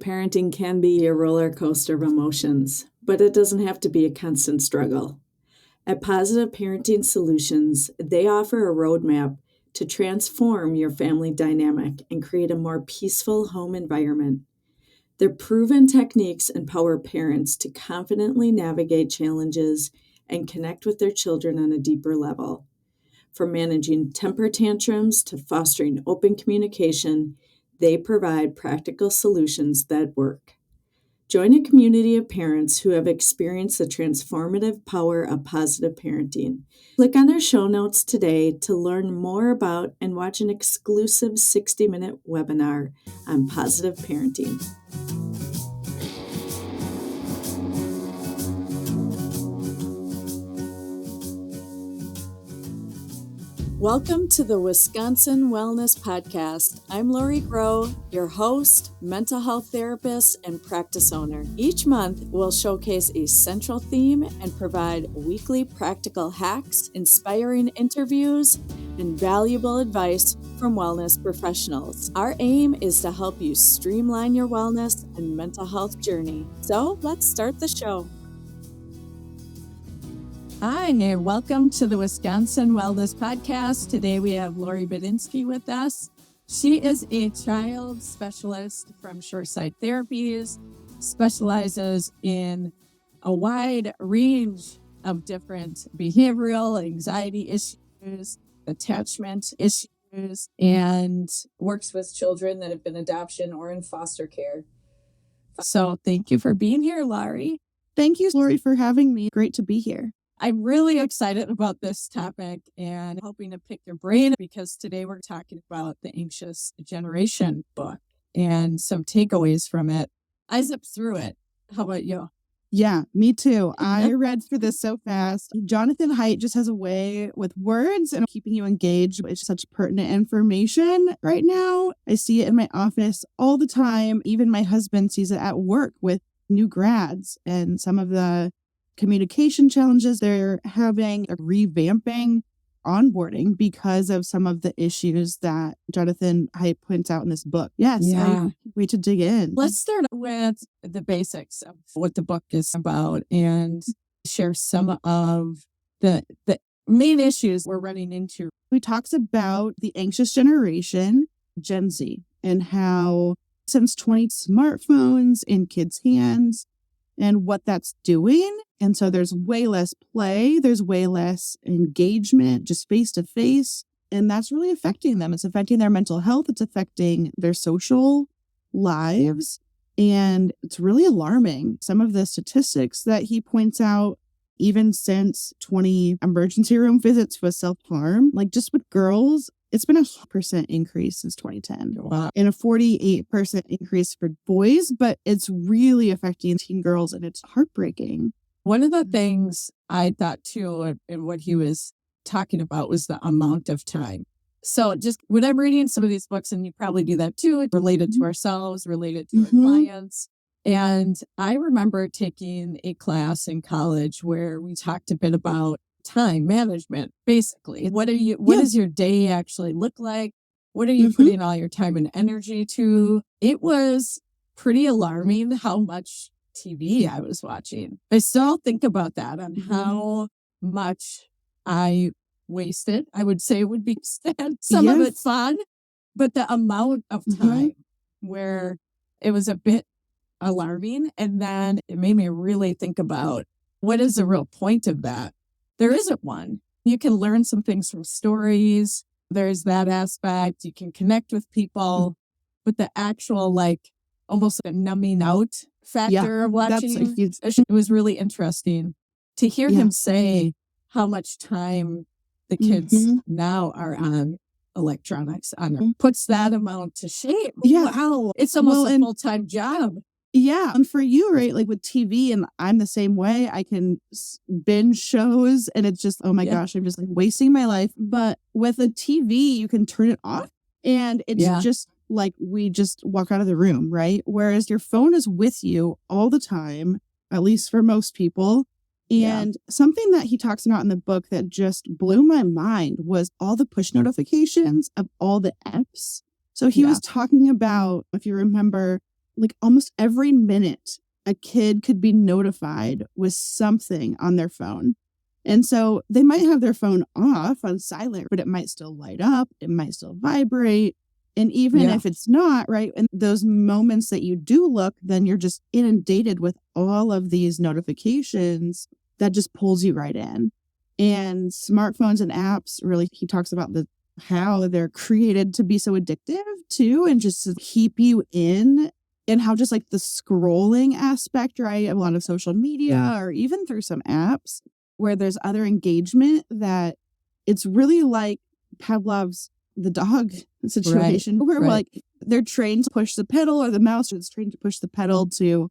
Parenting can be a roller coaster of emotions, but it doesn't have to be a constant struggle. At Positive Parenting Solutions, they offer a roadmap to transform your family dynamic and create a more peaceful home environment. Their proven techniques empower parents to confidently navigate challenges and connect with their children on a deeper level. From managing temper tantrums to fostering open communication, they provide practical solutions that work. Join a community of parents who have experienced the transformative power of positive parenting. Click on their show notes today to learn more about and watch an exclusive 60-minute webinar on positive parenting. Welcome to the Wisconsin Wellness Podcast. I'm Lauri, your host, mental health therapist, and practice owner. Each month, we'll showcase a central theme and provide weekly practical hacks, inspiring interviews, and valuable advice from wellness professionals. Our aim is to help you streamline your wellness and mental health journey. So let's start the show. Hi, and welcome to the Wisconsin Wellness Podcast. Today we have Lauri Budzynski with us. She is a child specialist from Shoreside Therapies, specializes in a wide range of different behavioral, anxiety issues, attachment issues, and works with children that have been adoption or in foster care. So thank you for being here, Lauri. Thank you, Lauri, for having me. Great to be here. I'm really excited about this topic and hoping to pick your brain because today we're talking about the Anxious Generation book and some takeaways from it. I zipped through it. How about you? Yeah, me too. I read through this so fast. Jonathan Haidt just has a way with words and keeping you engaged. It's such pertinent information right now. I see it in my office all the time. Even my husband sees it at work with new grads and some of the communication challenges they're having, revamping onboarding because of some of the issues that Jonathan Haidt points out in this book. Yes, I can't wait to dig in. Let's start with the basics of what the book is about and share some of the main issues we're running into. He talks about the anxious generation, Gen Z, and how since 20 smartphones in kids' hands and what that's doing. And so there's way less play, there's way less engagement, just face to face. And that's really affecting them. It's affecting their mental health. It's affecting their social lives. And it's really alarming. Some of the statistics that he points out, even since 20 emergency room visits with self-harm, like just with girls, it's been a 100% increase since 2010. Wow. And a 48% increase for boys, but it's really affecting teen girls and it's heartbreaking. One of the things I thought too, and what he was talking about was the amount of time. So just when I'm reading some of these books, and you probably do that too, related to ourselves, related to our clients. And I remember taking a class in college where we talked a bit about time management, basically. What does your day actually look like? What are you putting all your time and energy to? It was pretty alarming how much TV I was watching. I still think about that on how much I wasted. I would say it would be sad. Some of it fun, but the amount of time where it was a bit alarming. And then it made me really think about what is the real point of that? There isn't one. You can learn some things from stories. There's that aspect. You can connect with people, but the actual almost a numbing out factor of watching, it was really interesting to hear him say how much time the kids now are on electronics puts that amount to shame. Yeah. Wow. It's almost a full-time job. Yeah. And for you, right, like with TV, and I'm the same way, I can binge shows and it's just, oh my gosh, I'm just wasting my life. But with a TV, you can turn it off and it's just like we just walk out of the room, right? Whereas your phone is with you all the time, at least for most people. And something that he talks about in the book that just blew my mind was all the push notifications of all the apps. So he was talking about, if you remember, like almost every minute, a kid could be notified with something on their phone. And so they might have their phone off on silent, but it might still light up. It might still vibrate. And even if it's not, right, and those moments that you do look, then you're just inundated with all of these notifications that just pulls you right in. And smartphones and apps, really, he talks about how they're created to be so addictive too, and just to keep you in. And how just like the scrolling aspect, right, of a lot of social media or even through some apps where there's other engagement, that it's really like Pavlov's the dog situation, where like they're trained to push the pedal, or the mouse is trained to push the pedal to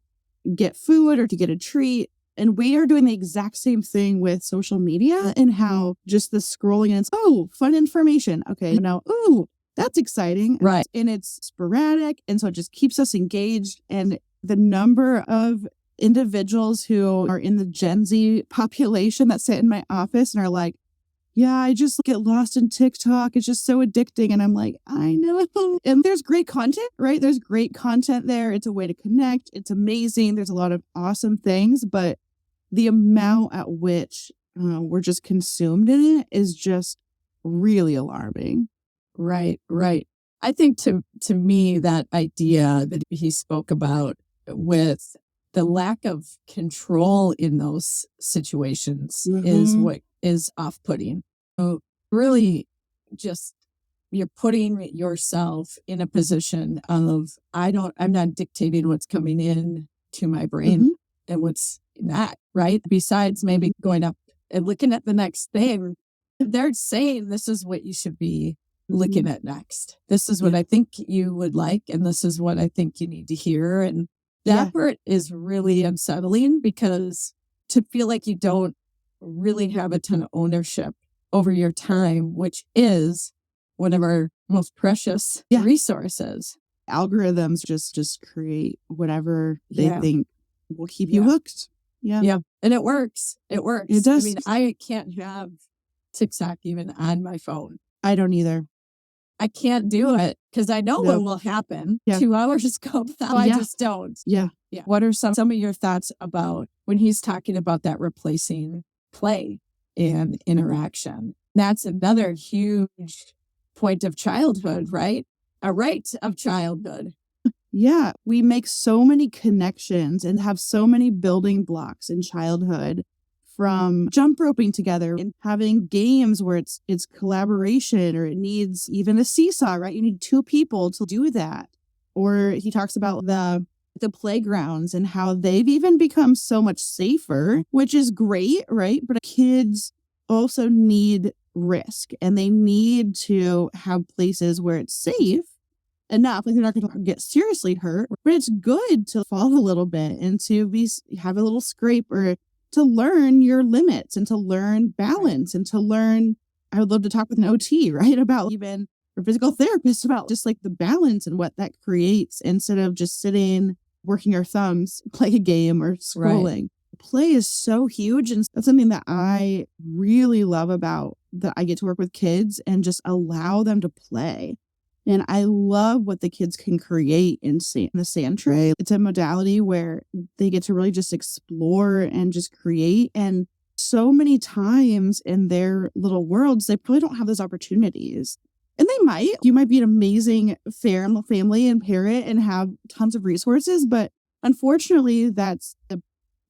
get food or to get a treat. And we are doing the exact same thing with social media, and how just the scrolling and it's, oh, fun information. Okay, now, ooh, that's exciting. Right. And it's sporadic. And so it just keeps us engaged. And the number of individuals who are in the Gen Z population that sit in my office and are like, yeah, I just get lost in TikTok. It's just so addicting. And I'm like, I know. And there's great content, right? There's great content there. It's a way to connect. It's amazing. There's a lot of awesome things. But the amount at which we're just consumed in it is just really alarming. Right. I think to me, that idea that he spoke about with the lack of control in those situations is what is off-putting. So really just you're putting yourself in a position of, I'm not dictating what's coming in to my brain and what's not, right? Besides maybe going up and looking at the next thing, they're saying this is what you should be looking at next. This is what I think you would like, and this is what I think you need to hear. And that part is really unsettling, because to feel like you don't really have a ton of ownership over your time, which is one of our most precious resources. Algorithms just create whatever they think will keep you hooked. Yeah. And it works. It works. It does. I mean, I can't have TikTok even on my phone. I don't either. I can't do it because I know what will happen. 2 hours go by. I just don't. Yeah. What are some of your thoughts about when he's talking about that replacing play and interaction? That's another huge point of childhood, right? A right of childhood. Yeah. We make so many connections and have so many building blocks in childhood, from jump roping together and having games where it's collaboration, or it needs even a seesaw, right? You need two people to do that. Or he talks about the playgrounds and how they've even become so much safer, which is great, right? But kids also need risk, and they need to have places where it's safe enough, like they're not going to get seriously hurt, but it's good to fall a little bit and to have a little scrape, or to learn your limits and to learn balance and to learn. I would love to talk with an OT, right? About even or physical therapist about just like the balance and what that creates, instead of just sitting, working your thumbs, play a game or scrolling. Play is so huge. And that's something that I really love about that I get to work with kids and just allow them to play. And I love what the kids can create in the sand tray. It's a modality where they get to really just explore and just create. And so many times in their little worlds, they probably don't have those opportunities. And they might. You might be an amazing family and parent and have tons of resources. But unfortunately, that's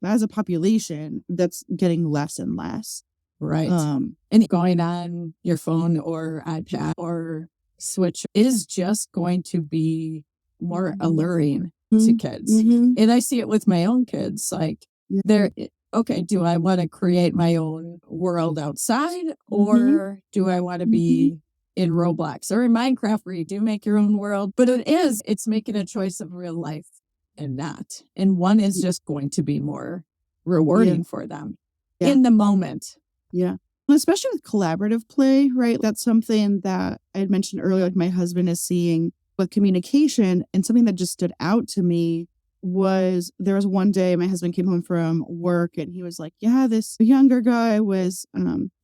as a population that's getting less and less. Right. And going on your phone or iPad or Switch is just going to be more alluring to kids. And I see it with my own kids. Like they're, okay, do I want to create my own world outside, or do I want to be in Roblox or in Minecraft, where you do make your own world? But it's making a choice of real life and not. And one is just going to be more rewarding for them in the moment. Yeah. Especially with collaborative play, right? That's something that I had mentioned earlier, like my husband is seeing with communication. And something that just stood out to me was there was one day my husband came home from work and he was like, yeah, this younger guy was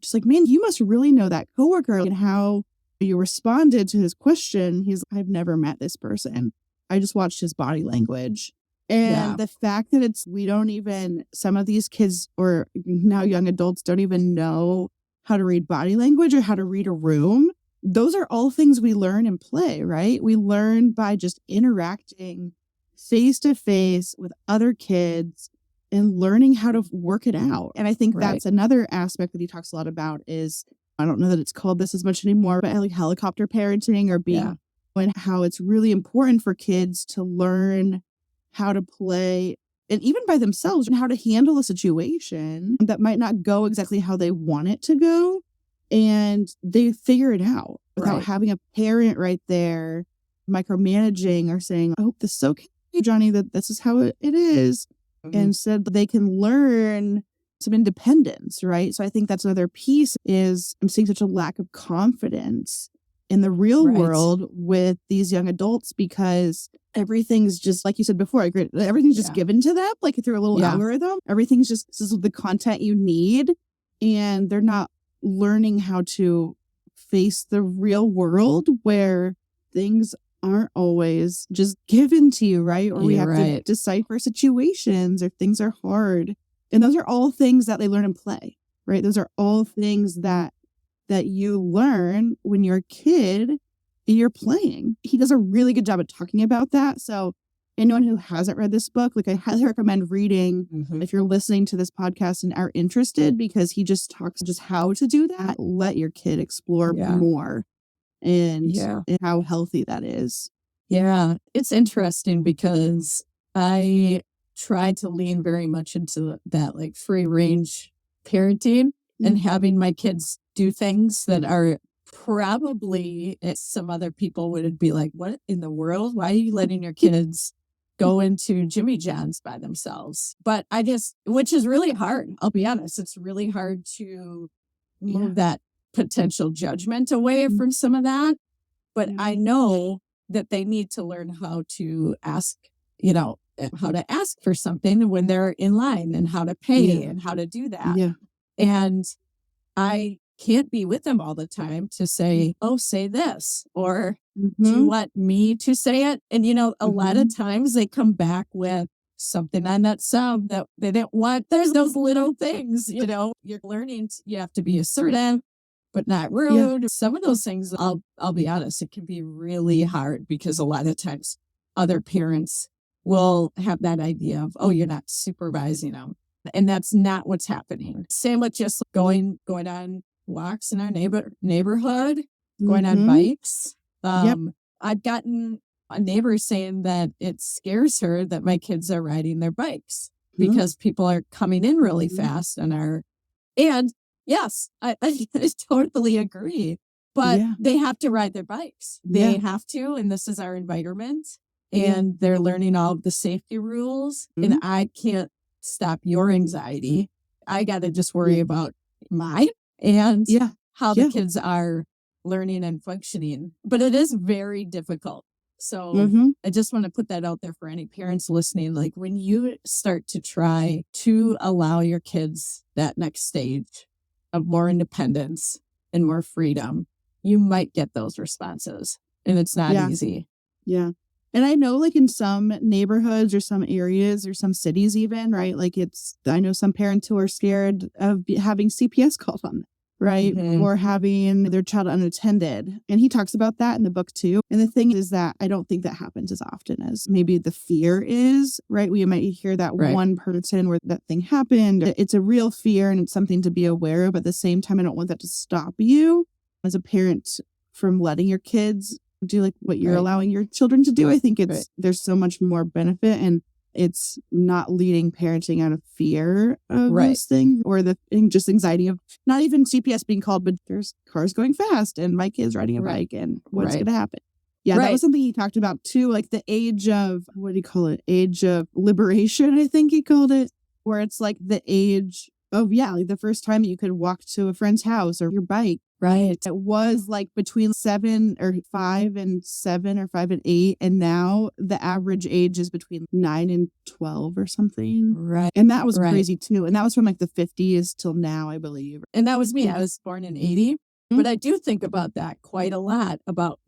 just like, man, you must really know that coworker, and how you responded to his question. I've never met this person. I just watched his body language. And the fact that some of these kids or now young adults don't even know how to read body language or how to read a room. Those are all things we learn in play, right? We learn by just interacting face to face with other kids and learning how to work it out. And I think that's another aspect that he talks a lot about is, I don't know that it's called this as much anymore, but like helicopter parenting or being, and how it's really important for kids to learn how to play and even by themselves and how to handle a situation that might not go exactly how they want it to go. And they figure it out without having a parent right there micromanaging or saying, I hope this is okay, Johnny, that this is how it is. Mm-hmm. Instead, they can learn some independence, right? So I think that's another piece is I'm seeing such a lack of confidence in the real world with these young adults because everything's just, like you said before, I agree, everything's just given to them, like through a little algorithm. Everything's just, this is the content you need. And they're not learning how to face the real world where things aren't always just given to you, right? Or we have to decipher situations or things are hard. And those are all things that they learn in play, right? Those are all things that you learn when you're a kid and you're playing. He does a really good job at talking about that. So anyone who hasn't read this book, like I highly recommend reading if you're listening to this podcast and are interested, because he just talks just how to do that. Let your kid explore more and how healthy that is. Yeah, it's interesting because I try to lean very much into that like free range parenting and having my kids do things that are probably some other people would be like, what in the world? Why are you letting your kids go into Jimmy John's by themselves? But which is really hard. I'll be honest. It's really hard to move that potential judgment away from some of that. But I know that they need to learn how to ask, how to ask for something when they're in line and how to pay and how to do that. Yeah. And I can't be with them all the time to say, oh, say this, or do you want me to say it? And, a lot of times they come back with something on that sub that they didn't want. There's those little things, you're learning. You have to be assertive, but not rude. Yeah. Some of those things, I'll be honest, it can be really hard because a lot of times other parents will have that idea of, oh, you're not supervising them. And that's not what's happening. Same with just going on walks in our neighborhood, going on bikes. I've gotten a neighbor saying that it scares her that my kids are riding their bikes because people are coming in really fast and yes, I totally agree. But they have to ride their bikes. They have to, and this is our environment. And they're learning all of the safety rules. And I can't stop your anxiety. I got to just worry about mine and how the kids are learning and functioning. But it is very difficult. So I just want to put that out there for any parents listening. Like when you start to try to allow your kids that next stage of more independence and more freedom, you might get those responses. And it's not easy. Yeah. And I know like in some neighborhoods or some areas or some cities even, right? Like I know some parents who are scared of having CPS called on them, right? Or having their child unattended. And he talks about that in the book too. And the thing is that I don't think that happens as often as maybe the fear is, right? We might hear that one person where that thing happened. It's a real fear and it's something to be aware of. But at the same time, I don't want that to stop you as a parent from letting your kids do like what you're allowing your children to do. I think there's so much more benefit and it's not leading parenting out of fear of those things or just anxiety of not even CPS being called, but there's cars going fast and my kid's riding a bike and what's going to happen. Yeah, that was something he talked about too, like the age of, what do you call it? Age of liberation, I think he called it, where it's like the age of, like the first time you could walk to a friend's house or your bike. Right. It was like between 7 or 5 and 7 or 5 and 8. And now the average age is between 9 and 12 or something. Right. And that was crazy too. And that was from like the 50s till now, I believe. And that was me. I was born in 80. But I do think about that quite a lot about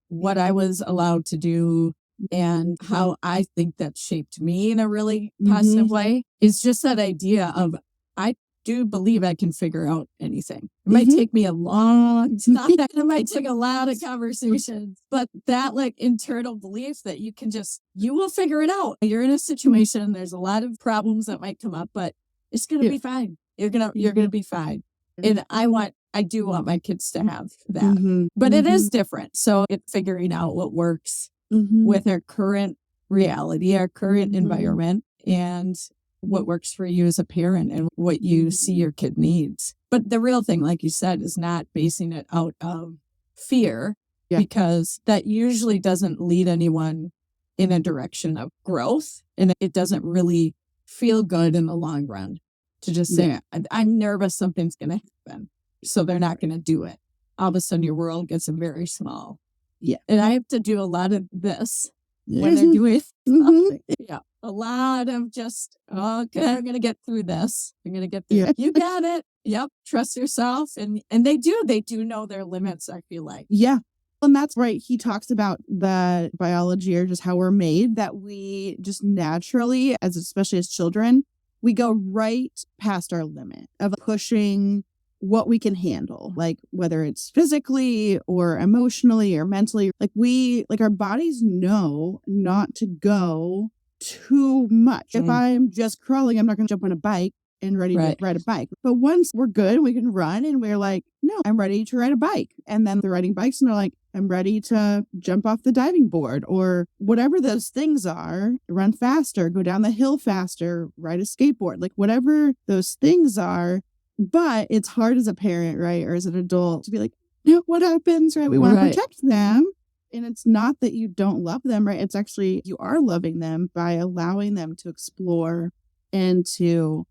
what I was allowed to do and how I think that shaped me in a really positive way is just that idea of, I do believe I can figure out anything. It might take me a long time. It might take a lot of conversations, but that like internal belief that you will figure it out. You're in a situation, there's a lot of problems that might come up, but it's going to be fine. You're going to be fine. And I do want my kids to have that, but it is different. So it's figuring out what works with our current reality, our current environment, and what works for you as a parent and what you see your kid needs. But the real thing, like you said, is not basing it out of fear, because that usually doesn't lead anyone in a direction of growth. And it doesn't really feel good in the long run to just say, I'm nervous something's going to happen. So they're not going to do it. All of a sudden your world gets very small. Yeah. And I have to do a lot of this when they're doing something. Yeah. A lot of just, okay, I'm going to get through this. I'm going to get through it. You got it. Yep. Trust yourself. And they do know their limits, I feel like. Yeah. And that's right. He talks about the biology, or just how we're made, that we just naturally, especially as children, we go right past our limit of pushing what we can handle, like whether it's physically or emotionally or mentally. Like our bodies know not to go too much. If I'm just crawling, I'm not going to jump on a bike and ready to ride a bike. But once we're good, we can run, and we're like, no, I'm ready to ride a bike. And then they're riding bikes and they're like, I'm ready to jump off the diving board, or whatever those things are, run faster, go down the hill faster, ride a skateboard, like whatever those things are. But it's hard as a parent, right? Or as an adult to be like, no, what happens, right? We want to protect them. And it's not that you don't love them, right? It's actually, you are loving them by allowing them to explore and to,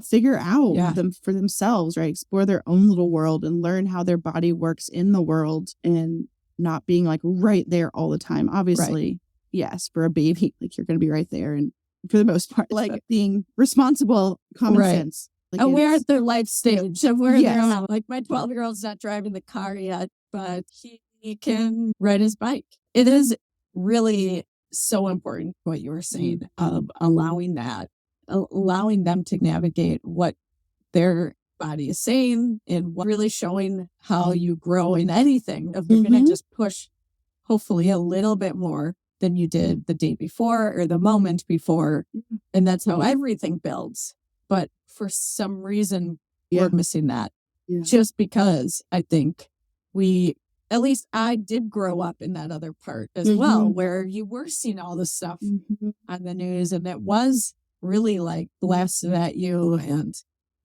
figure out them for themselves, right? Explore their own little world and learn how their body works in the world, and not being like right there all the time. Obviously, yes, for a baby, like you're going to be right there. And for the most part, like being responsible, common sense. Like aware at their life stage of where they're at. Like my 12-year-old's not driving the car yet, but he can ride his bike. It is really so important what you were saying of allowing them to navigate what their body is saying, and really showing how you grow in anything. If you're going to just push hopefully a little bit more than you did the day before or the moment before. And that's how everything builds. But for some reason, we're missing that. Just because I think at least I did grow up in that other part as well, where you were seeing all this stuff on the news, and it was really like blasted at you. And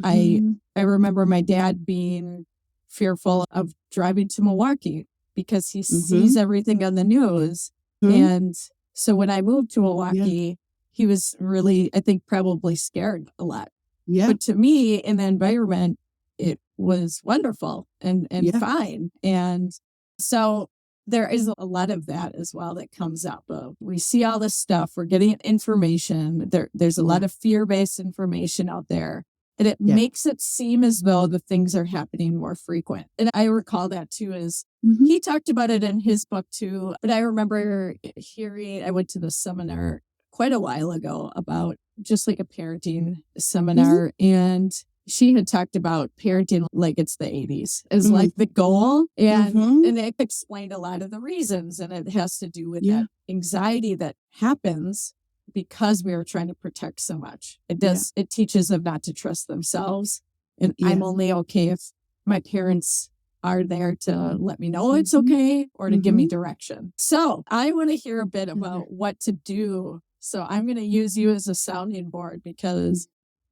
I remember my dad being fearful of driving to Milwaukee because he sees everything on the news. And so when I moved to Milwaukee, he was really, I think, probably scared a lot. But to me, in the environment, it was wonderful and fine. And so there is a lot of that as well that comes up. We see all this stuff. We're getting information. There's a lot of fear-based information out there. And it makes it seem as though the things are happening more frequent. And I recall that too, is he talked about it in his book too. But I remember I went to the seminar quite a while ago about just like a parenting seminar. And she had talked about parenting like it's the 80s as like the goal. And it explained a lot of the reasons. And it has to do with that anxiety that happens because we are trying to protect so much. It teaches them not to trust themselves. And I'm only okay if my parents are there to let me know it's okay, or to give me direction. So I want to hear a bit about what to do. So I'm going to use you as a sounding board, because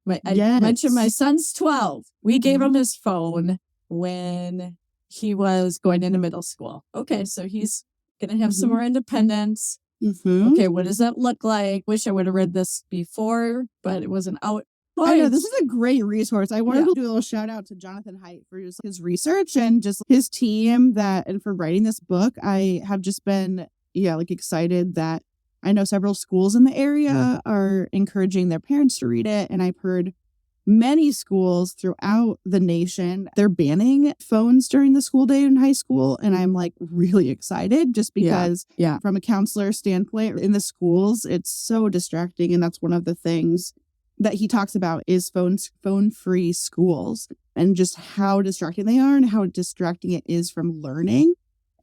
I mentioned my son's 12. We gave him his phone when he was going into middle school. Okay, so he's going to have some more independence. Okay, what does that look like? Wish I would have read this before, but it wasn't out. I know, this is a great resource. I wanted to do a little shout out to Jonathan Haidt for his research and just his team and for writing this book. I have just been, excited that I know several schools in the area are encouraging their parents to read it. And I've heard many schools throughout the nation, they're banning phones during the school day in high school. And I'm like really excited just because from a counselor standpoint in the schools, it's so distracting. And that's one of the things that he talks about is phone-free schools and just how distracting they are and how distracting it is from learning.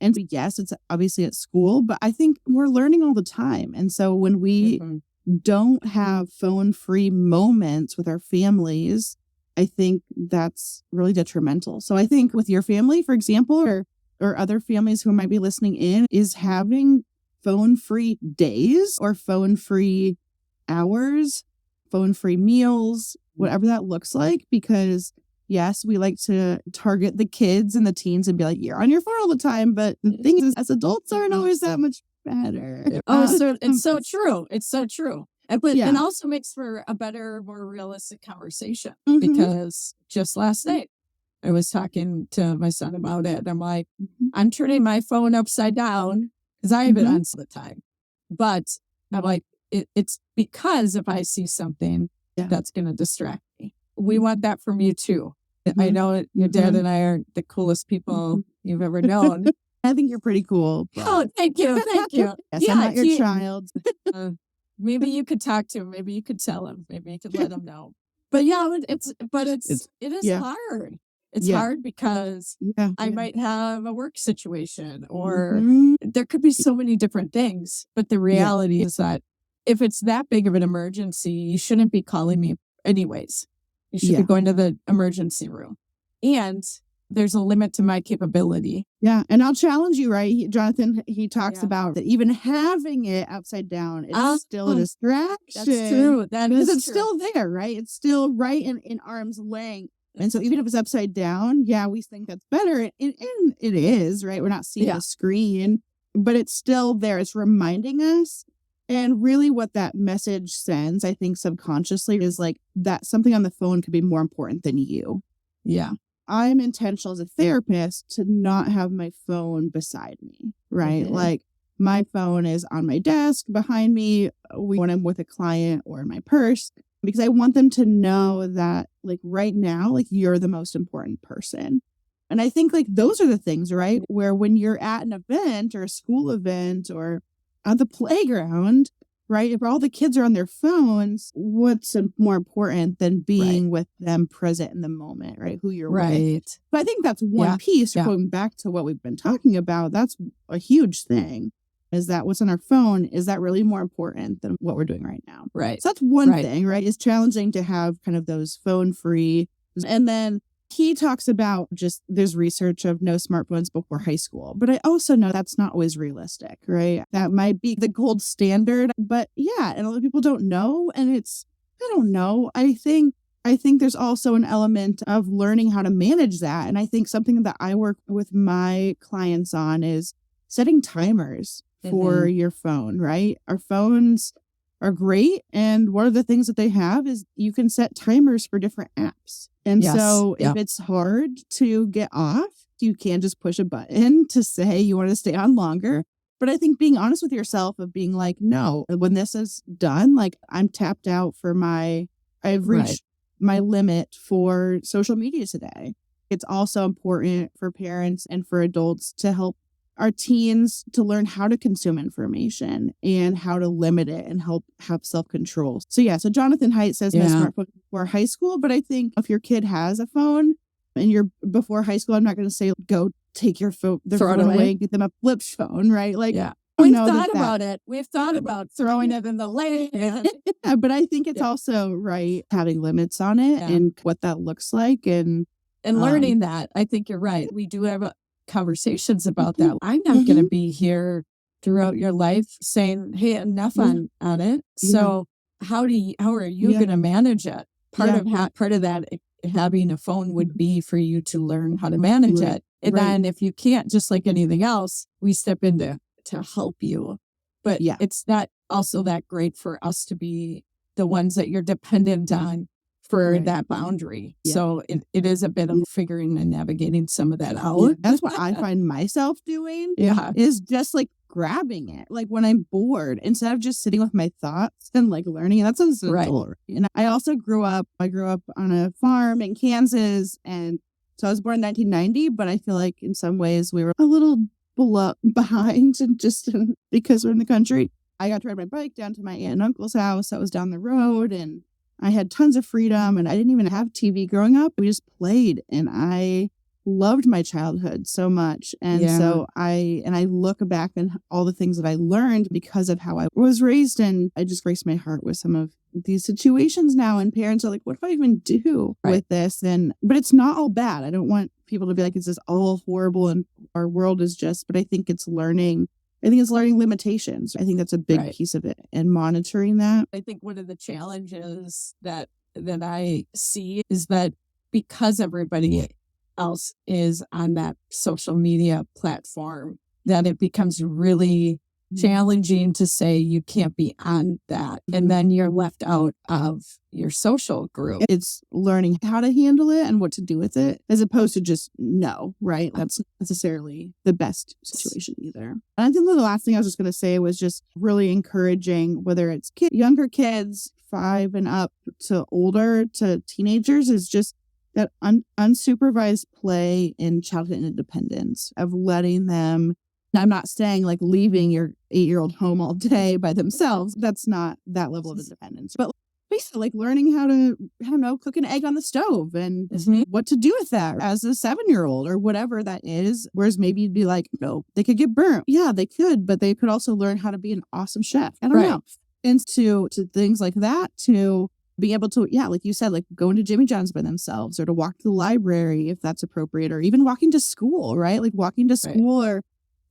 And yes, it's obviously at school, but I think we're learning all the time. And so when we don't have phone-free moments with our families, I think that's really detrimental. So I think with your family, for example, or other families who might be listening in, is having phone-free days or phone-free hours, phone-free meals, whatever that looks like, because yes, we like to target the kids and the teens and be like, you're on your phone all the time. But the thing is, as adults aren't always that much better. So it's so true. It's so true. But it also makes for a better, more realistic conversation because just last night I was talking to my son about it. I'm like, I'm turning my phone upside down because I have it on all the time. But I'm like, it's because if I see something that's going to distract me. We want that from you too. I know your dad and I are the coolest people you've ever known. I think you're pretty cool. But... Oh, thank you. Thank you. Yes, I'm not your child. Maybe you could talk to him. Maybe you could tell him. Maybe you could let him know. But it is hard. It's hard because I might have a work situation or there could be so many different things. But the reality is that if it's that big of an emergency, you shouldn't be calling me anyways. You should be going to the emergency room. And there's a limit to my capability. Yeah. And I'll challenge you, right? Jonathan, he talks about that even having it upside down is still a distraction. That's true. That is it's still there, right? It's still right in arm's length. And so even if it's upside down, we think that's better. And it is, right? We're not seeing the screen, but it's still there. It's reminding us. And really what that message sends, I think subconsciously, is like that something on the phone could be more important than you. Yeah. I'm intentional as a therapist to not have my phone beside me, right? Like my phone is on my desk behind me when I'm with a client or in my purse, because I want them to know that like right now, like you're the most important person. And I think like those are the things, right? Where when you're at an event or a school event or at the playground, right? If all the kids are on their phones, what's more important than being with them present in the moment, right? Who you're with. But I think that's one piece, going back to what we've been talking about. That's a huge thing, is that what's on our phone, is that really more important than what we're doing right now? Right. So that's one thing, right? It's challenging to have kind of those phone free. And then he talks about just there's research of no smartphones before high school. But I also know that's not always realistic, right? That might be the gold standard. But and a lot of people don't know. And I don't know. I think there's also an element of learning how to manage that. And I think something that I work with my clients on is setting timers for your phone, right? Our phones are great. And one of the things that they have is you can set timers for different apps. And so if it's hard to get off, you can just push a button to say you want to stay on longer. But I think being honest with yourself of being like, no, when this is done, like I'm tapped out I've reached my limit for social media today. It's also important for parents and for adults to help our teens to learn how to consume information and how to limit it and help have self-control. So Jonathan Haidt says no smartphone before high school, but I think if your kid has a phone and you're before high school, I'm not going to say go take your phone, phone away and get them a flip phone, right? Like, we've thought about it. We've thought about throwing it in the lake. But I think it's also having limits on it and what that looks like and learning that. I think you're right. We do have conversations about that. I'm not going to be here throughout your life saying, hey, enough on it. So how are you going to manage it? Part of that having a phone would be for you to learn how to manage it. And then if you can't, just like anything else, we step in to help you. But it's not also that great for us to be the ones that you're dependent on for that boundary. So it is a bit of figuring and navigating some of that out. That's what I find myself doing is just like grabbing it. Like when I'm bored, instead of just sitting with my thoughts and like learning. That sounds adult. And I grew up on a farm in Kansas. And so I was born in 1990, but I feel like in some ways we were a little behind and because we're in the country. I got to ride my bike down to my aunt and uncle's house that was down the road, and I had tons of freedom, and I didn't even have TV growing up. We just played, and I loved my childhood so much. And so I look back and all the things that I learned because of how I was raised, and I just breaks my heart with some of these situations now. And parents are like, what do I even do with this? But it's not all bad. I don't want people to be like, it's just all horrible and our world is just, but I think it's learning limitations. I think that's a big piece of it, and monitoring that. I think one of the challenges that I see is that because everybody else is on that social media platform, that it becomes really challenging to say you can't be on that. And then you're left out of your social group. It's learning how to handle it and what to do with it, as opposed to just no, right? That's not necessarily the best situation either. And I think the last thing I was just going to say was just really encouraging, whether it's younger kids, 5 and up to older, to teenagers, is just that unsupervised play in childhood independence, of letting them. I'm not saying like leaving your 8-year-old home all day by themselves. That's not that level of independence. But basically like learning how to, I don't know, cook an egg on the stove and what to do with that as a 7-year-old or whatever that is. Whereas maybe you'd be like, no, they could get burnt. Yeah, they could, but they could also learn how to be an awesome chef. I don't know. And to things like that, to being able to, like you said, like going to Jimmy John's by themselves, or to walk to the library if that's appropriate, or even walking to school, right? Like walking to school, or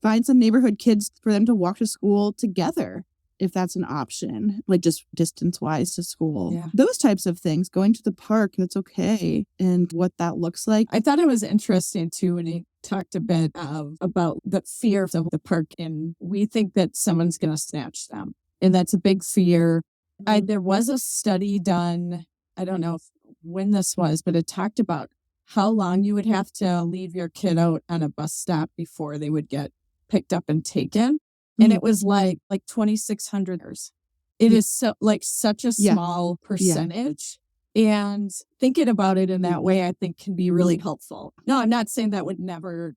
find some neighborhood kids for them to walk to school together, if that's an option, like just distance wise to school. Yeah. Those types of things, going to the park, that's okay, and what that looks like. I thought it was interesting too when he talked a bit about the fear of the park, and we think that someone's going to snatch them. And that's a big fear. There was a study done, I don't know when this was, but it talked about how long you would have to leave your kid out on a bus stop before they would get picked up and taken. And it was like 2,600 years. It is such a small percentage. And thinking about it in that way, I think can be really helpful. No, I'm not saying that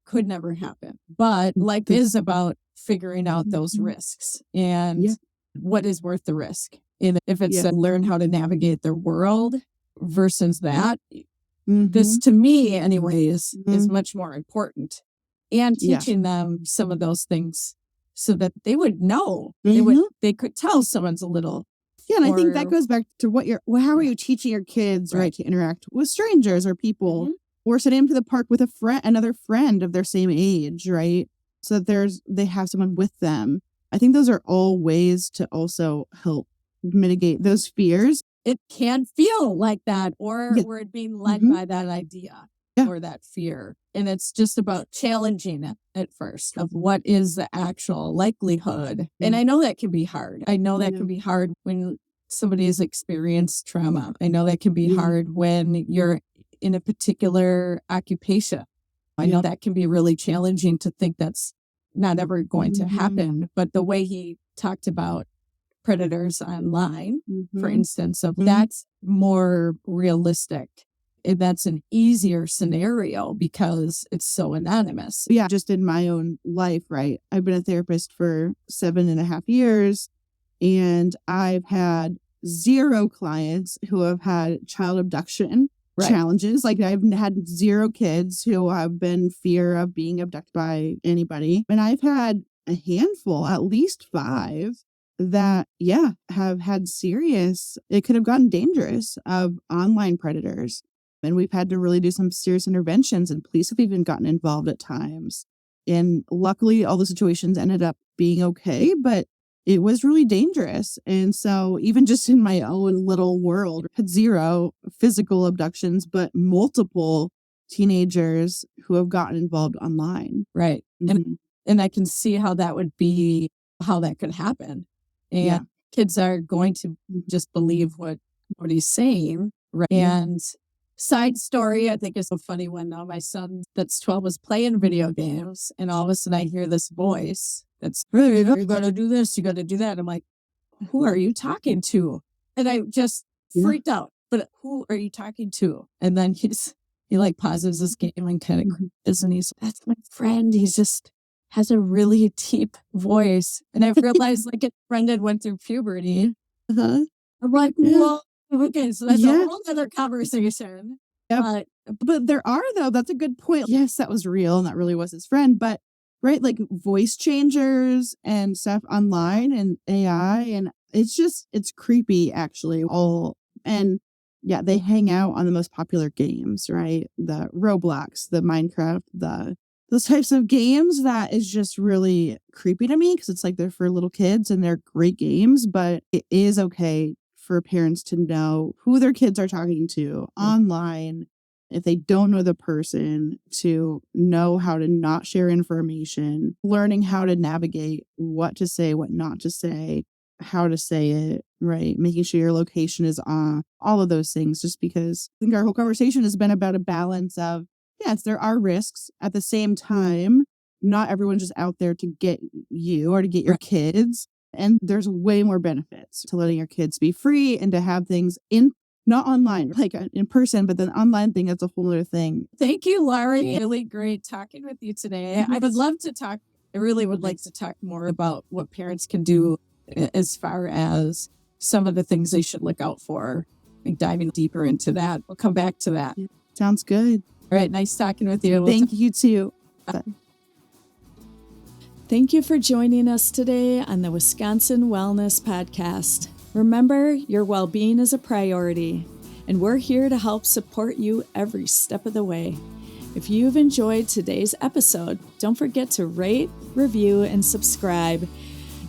could never happen, but life is about figuring out those risks and what is worth the risk. And if it's learn how to navigate their world versus that, this to me anyway is much more important. And teaching them some of those things so that they would know, they could tell someone's a little. Yeah, and I think that goes back to how are you teaching your kids, right, to interact with strangers or people, or sending them to the park with another friend of their same age, right? So that they have someone with them. I think those are all ways to also help mitigate those fears. It can feel like that, or we're being led by that idea. Or that fear. And it's just about challenging it at first of what is the actual likelihood. And I know that can be hard. I know that can be hard when somebody has experienced trauma. I know that can be hard when you're in a particular occupation. I know that can be really challenging to think that's not ever going to happen. But the way he talked about predators online, for instance, that's more realistic. That's an easier scenario because it's so anonymous. Yeah, just in my own life, right? I've been a therapist for 7.5 years, and I've had 0 clients who have had child abduction challenges. Like I've had 0 kids who have been fear of being abducted by anybody. And I've had a handful, at least 5, that, have had it could have gotten dangerous, of online predators. And we've had to really do some serious interventions, and police have even gotten involved at times. And luckily, all the situations ended up being okay, but it was really dangerous. And so even just in my own little world, I had 0 physical abductions, but multiple teenagers who have gotten involved online. Right. And I can see how that could happen. And kids are going to just believe what he's saying. Right. And side story, I think is a funny one though. My son that's 12 was playing video games, and all of a sudden I hear this voice that's, hey, you got to do this, you got to do that. I'm like, who are you talking to? And I just freaked out. But who are you talking to? And then he like pauses this game and kind of cringes, and that's my friend. He's just has a really deep voice. And I've realized like a friend that went through puberty. I'm like, well, okay, so that's a whole other conversation. Yeah. But there are, though, that's a good point. Yes, that was real and that really was his friend. But right, like voice changers and stuff online and AI, and it's creepy actually. And yeah, they hang out on the most popular games, right? The Roblox, the Minecraft, those types of games. That is just really creepy to me because it's like they're for little kids and they're great games, but it is okay for parents to know who their kids are talking to online. If they don't know the person, to know how to not share information, learning how to navigate what to say, what not to say, how to say it, right? Making sure your location is on, all of those things, just because I think our whole conversation has been about a balance of, yes, there are risks. At the same time, not everyone's just out there to get you or to get your kids. And there's way more benefits to letting your kids be free and to have things not online, like in person, but then online thing, that's a whole other thing. Thank you, Lauri. Really great talking with you today. I would love to talk. I really would like to talk more about what parents can do as far as some of the things they should look out for, and diving deeper into that. We'll come back to that. Sounds good. All right. Nice talking with you. Thank you too. Thank you for joining us today on the Wisconsin Wellness Podcast. Remember, your well-being is a priority, and we're here to help support you every step of the way. If you've enjoyed today's episode, don't forget to rate, review, and subscribe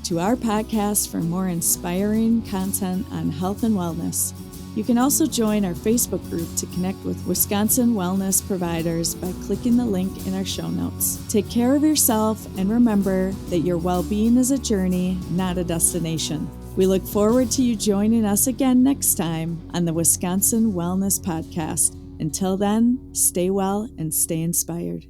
to our podcast for more inspiring content on health and wellness. You can also join our Facebook group to connect with Wisconsin wellness providers by clicking the link in our show notes. Take care of yourself, and remember that your well-being is a journey, not a destination. We look forward to you joining us again next time on the Wisconsin Wellness Podcast. Until then, stay well and stay inspired.